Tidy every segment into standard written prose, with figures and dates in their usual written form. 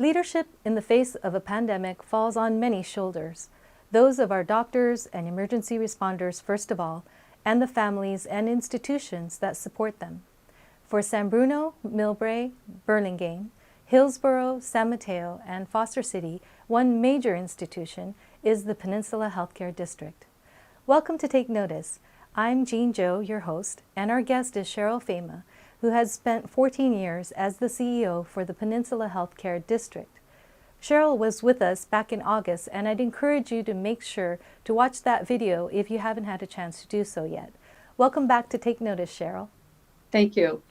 Leadership in the face of a pandemic falls on many shoulders, those of our doctors and emergency responders first of all, and the families and institutions that support them. For San Bruno, Millbrae, Burlingame, Hillsborough, San Mateo, and Foster City, one major institution is the Peninsula Healthcare District. Welcome to Take Notice. I'm Jean Jo, your host, and our guest is Cheryl Fama, who has spent 14 years as the CEO for the Peninsula Healthcare District. Cheryl was with us back in August, and I'd encourage you to make sure to watch that video if you haven't had a chance to do so yet. Welcome back to Take Notice, Cheryl. Thank you.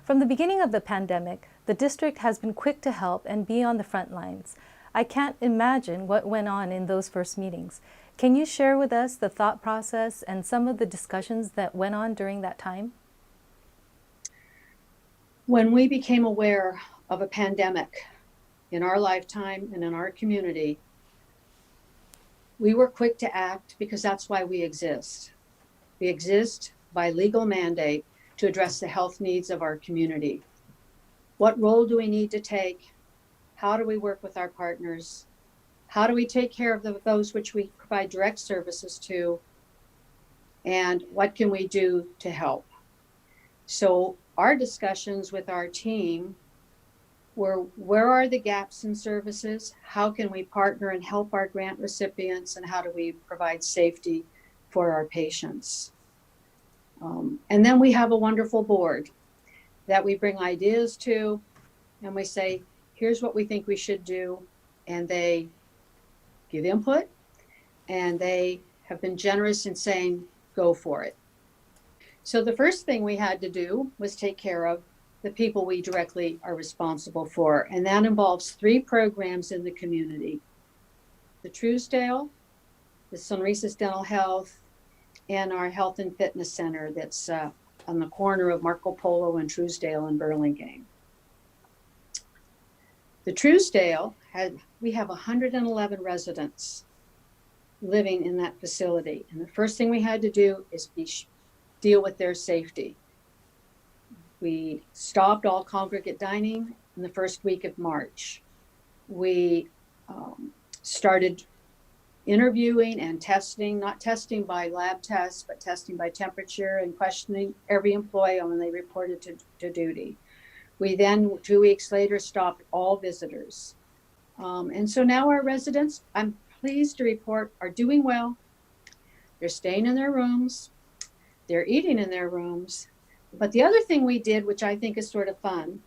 From the beginning of the pandemic, the district has been quick to help and be on the front lines. I can't imagine what went on in those first meetings. Can you share with us the thought process and some of the discussions that went on during that time? When we became aware of a pandemic in our lifetime and in our community, we were quick to act because that's why we exist. We exist by legal mandate to address the health needs of our community. What role do we need to take? How do we work with our partners? How do we take care of those which we provide direct services to? And what can we do to help? So our discussions with our team were, where are the gaps in services? How can we partner and help our grant recipients? And how do we provide safety for our patients? And then we have a wonderful board that we bring ideas to, and we say, here's what we think we should do. And they give input, and they have been generous in saying, go for it. So the first thing we had to do was take care of the people we directly are responsible for. And that involves 3 programs in the community: the Truesdale, the SONRISAS Dental Health, and our Health and Fitness Center that's on the corner of Marco Polo and Truesdale in Burlingame. The Truesdale, we have 111 residents living in that facility. And the first thing we had to do is deal with their safety. We stopped all congregate dining in the first week of March. We started interviewing and testing, not testing by lab tests, but testing by temperature and questioning every employee when they reported to duty. We then, 2 weeks later, stopped all visitors. And so now our residents, I'm pleased to report, are doing well. They're staying in their rooms. They're eating in their rooms. But the other thing we did, which I think is sort of fun,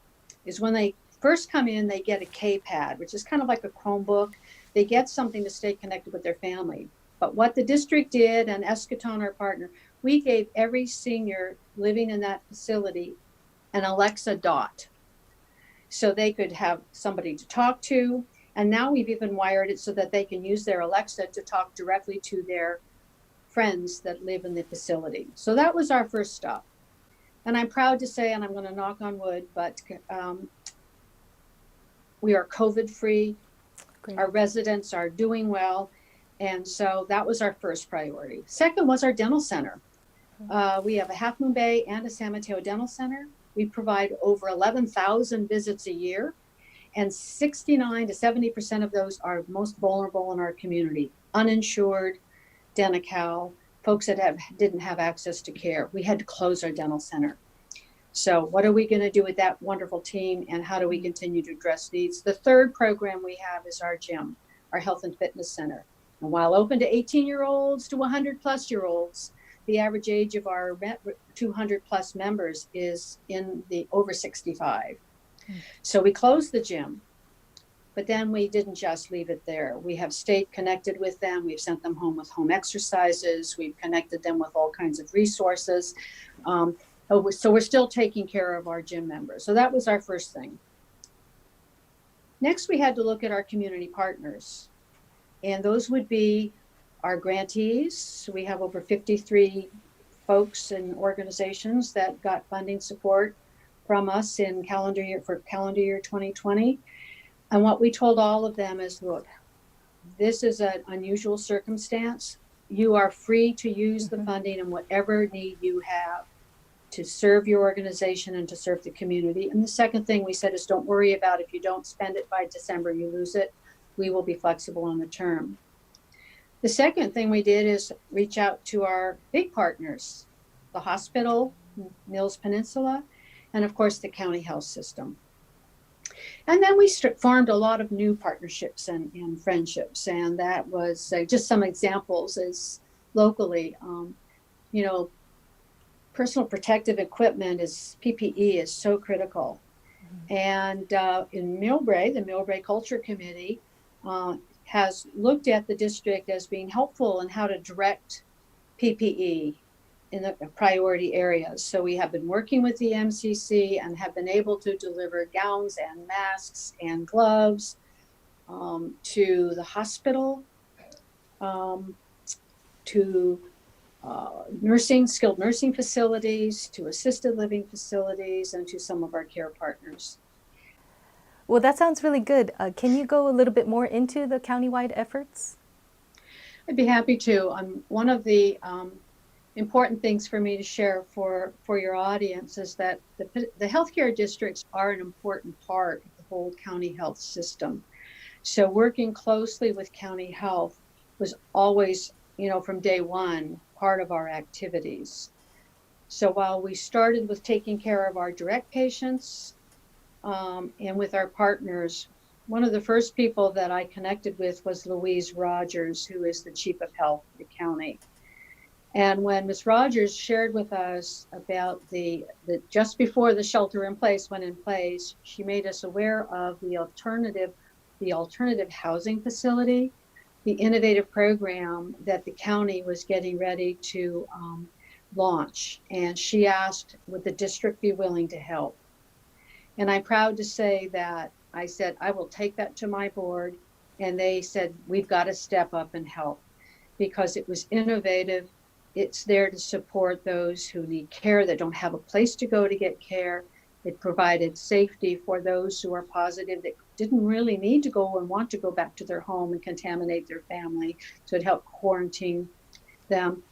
is when they first come in, they get a K-pad, which is kind of like a Chromebook. They get something to stay connected with their family. But what the district did, and Eschaton, our partner, we gave every senior living in that facility an Alexa Dot, so they could have somebody to talk to. And now we've even wired it so that they can use their Alexa to talk directly to their friends that live in the facility. So that was our first stop. And I'm proud to say, and I'm going to knock on wood, but we are COVID-free. Great. Our residents are doing well. And so that was our first priority. Second was our dental center. We have a Half Moon Bay and a San Mateo Dental Center. We provide over 11,000 visits a year, and 69 to 70% of those are most vulnerable in our community: uninsured, Denti-Cal, folks that didn't have access to care. We had to close our dental center. So what are we going to do with that wonderful team, and how do we continue to address needs? The third program we have is our gym, our Health and Fitness Center. And while open to 18-year-olds to 100-plus-year-olds, the average age of our 200-plus members is in the over 65. So we closed the gym, but then we didn't just leave it there. We have stayed connected with them. We've sent them home with home exercises. We've connected them with all kinds of resources. So we're still taking care of our gym members. So that was our first thing. Next, we had to look at our community partners. And those would be our grantees. So we have over 53 folks and organizations that got funding support from us in calendar year 2020. And what we told all of them is, look, this is an unusual circumstance. You are free to use the funding in whatever need you have. to serve your organization and to serve the community. And the second thing we said is don't worry about if you don't spend it by December, you lose it. We will be flexible on the term. The second thing we did is reach out to our big partners, the hospital, Mills Peninsula, and of course the county health system. And then we formed a lot of new partnerships and friendships. And that was just some examples is locally, personal protective equipment is PPE is so critical. Mm-hmm. And in Millbrae, the Millbrae Culture Committee has looked at the district as being helpful in how to direct PPE in the priority areas. So we have been working with the MCC and have been able to deliver gowns and masks and gloves to the hospital, to skilled nursing facilities, to assisted living facilities, and to some of our care partners. Well, that sounds really good. Can you go a little bit more into the countywide efforts? I'd be happy to. One of the important things for me to share for your audience is that the healthcare districts are an important part of the whole county health system. So working closely with county health was always, from day one, part of our activities. So while we started with taking care of our direct patients and with our partners, one of the first people that I connected with was Louise Rogers, who is the chief of health of the county. And when Ms. Rogers shared with us about the just before the shelter in place went in place, she made us aware of the alternative housing facility, the innovative program that the county was getting ready to launch. And she asked, would the district be willing to help? And I'm proud to say that I said, I will take that to my board. And they said, we've got to step up and help because it was innovative. It's there to support those who need care that don't have a place to go to get care. It provided safety for those who are positive that didn't really need to go and want to go back to their home and contaminate their family. So it helped quarantine them.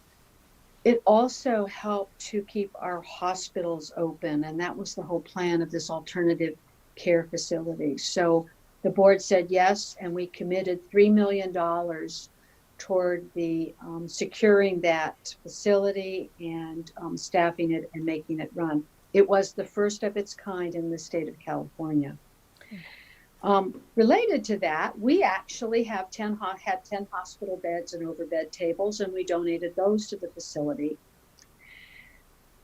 It also helped to keep our hospitals open. And that was the whole plan of this alternative care facility. So the board said yes, and we committed $3 million toward the securing that facility and staffing it and making it run. It was the first of its kind in the state of California. Related to that, we actually had 10 hospital beds and overbed tables, and we donated those to the facility.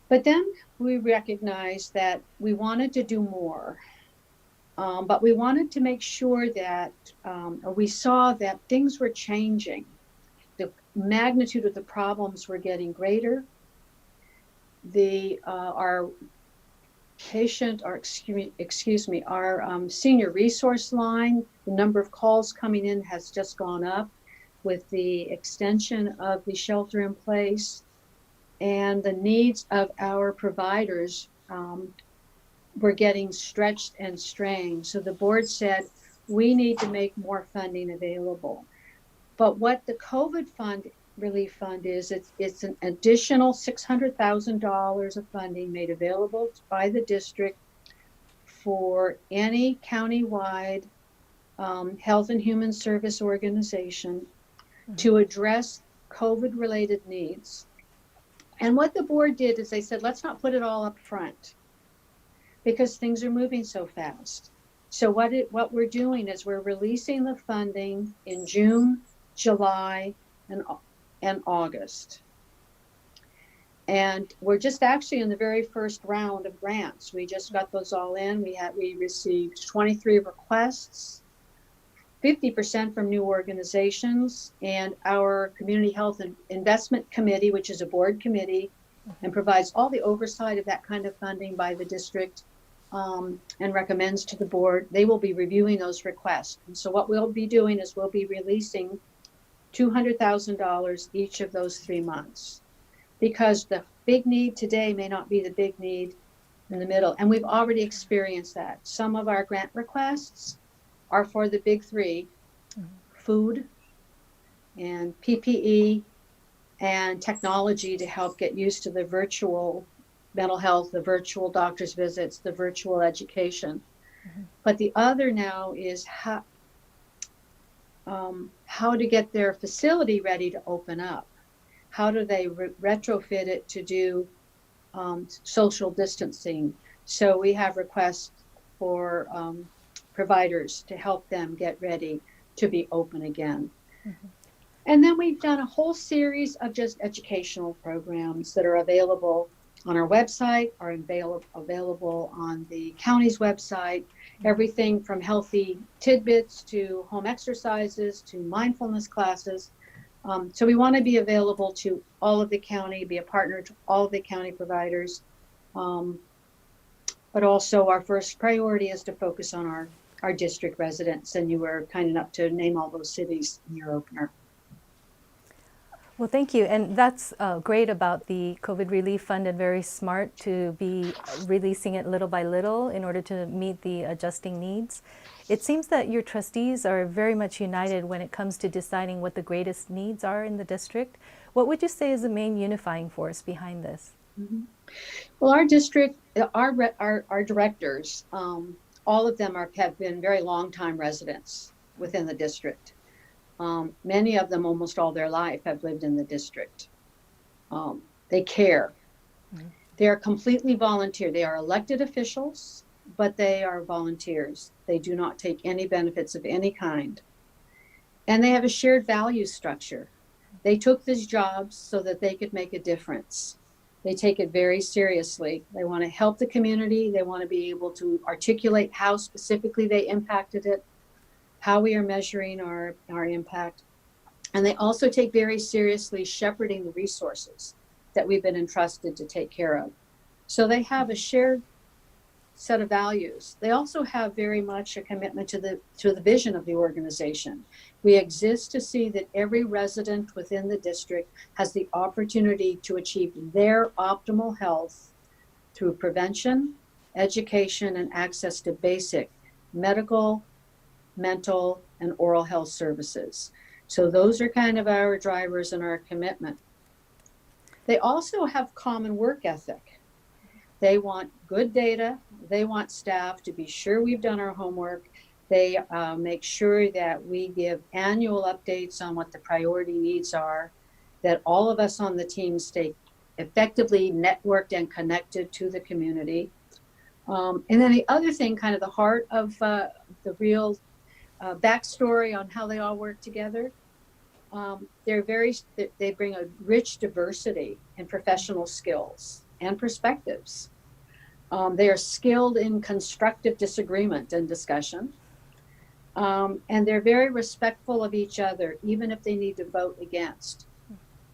But then we recognized that we wanted to do more, but we wanted to make sure that, we saw that things were changing. The magnitude of the problems were getting greater. Our senior resource line, the number of calls coming in has just gone up with the extension of the shelter in place, and the needs of our providers were getting stretched and strained. So the board said, we need to make more funding available. But what the COVID relief fund is, it's an additional $600,000 of funding made available by the district for any countywide health and human service organization to address COVID-related needs. And what the board did is they said, let's not put it all up front because things are moving so fast. So what we're doing is we're releasing the funding in June, July, and August. And we're just actually in the very first round of grants. We just got those all in. We received 23 requests, 50% from new organizations, and our Community Health and Investment Committee, which is a board committee and provides all the oversight of that kind of funding by the district and recommends to the board. They will be reviewing those requests. And so what we'll be doing is we'll be releasing $200,000 each of those 3 months, because the big need today may not be the big need in the middle. And we've already experienced that. Some of our grant requests are for the big three, food and PPE and technology to help get used to the virtual mental health, the virtual doctor's visits, the virtual education. But the other now is how to get their facility ready to open up. How do they retrofit it to do social distancing? So we have requests for providers to help them get ready to be open again. And then we've done a whole series of just educational programs that are available on our website, are available on the county's website, everything from healthy tidbits to home exercises to mindfulness classes. So we want to be available to all of the county, be a partner to all of the county providers. But also our first priority is to focus on our district residents, and you were kind enough to name all those cities in your opener. Well, thank you. And that's great about the COVID Relief Fund, and very smart to be releasing it little by little in order to meet the adjusting needs. It seems that your trustees are very much united when it comes to deciding what the greatest needs are in the district. What would you say is the main unifying force behind this? Well, our district, our directors, all of them have been very long-time residents within the district. Many of them, almost all their life, have lived in the district. They care. They are completely volunteer. They are elected officials, but they are volunteers. They do not take any benefits of any kind. And they have a shared value structure. They took these jobs so that they could make a difference. They take it very seriously. They want to help the community. They want to be able to articulate how specifically they impacted it, how we are measuring our impact. And they also take very seriously shepherding the resources that we've been entrusted to take care of. So they have a shared set of values. They also have very much a commitment to the vision of the organization. We exist to see that every resident within the district has the opportunity to achieve their optimal health through prevention, education, and access to basic medical, mental, and oral health services. So those are kind of our drivers and our commitment. They also have common work ethic. They want good data. They want staff to be sure we've done our homework. They make sure that we give annual updates on what the priority needs are, that all of us on the team stay effectively networked and connected to the community. And then the other thing, kind of the heart of the real backstory on how they all work together, they bring a rich diversity in professional skills and perspectives. They are skilled in constructive disagreement and discussion. And they're very respectful of each other, even if they need to vote against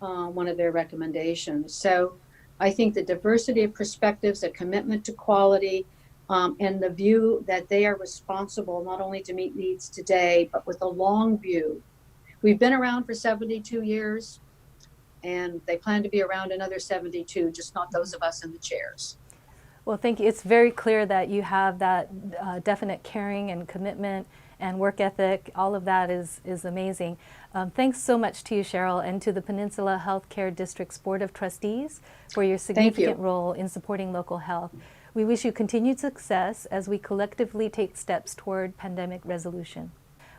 one of their recommendations. So I think the diversity of perspectives, a commitment to quality, and the view that they are responsible not only to meet needs today, but with a long view. We've been around for 72 years, and they plan to be around another 72, just not those of us in the chairs. Well, thank you. It's very clear that you have that definite caring and commitment and work ethic. All of that is amazing. Thanks so much to you, Cheryl, and to the Peninsula Healthcare District's Board of Trustees for your significant role in supporting local health. We wish you continued success as we collectively take steps toward pandemic resolution.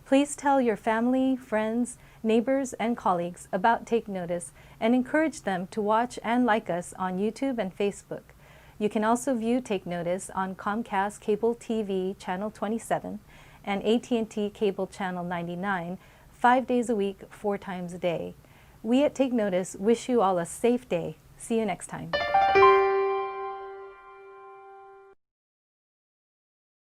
Please tell your family, friends, neighbors, and colleagues about Take Notice, and encourage them to watch and like us on YouTube and Facebook. You can also view Take Notice on Comcast Cable TV Channel 27 and AT&T Cable Channel 99 5 days a week, 4 times a day. We at Take Notice wish you all a safe day. See you next time.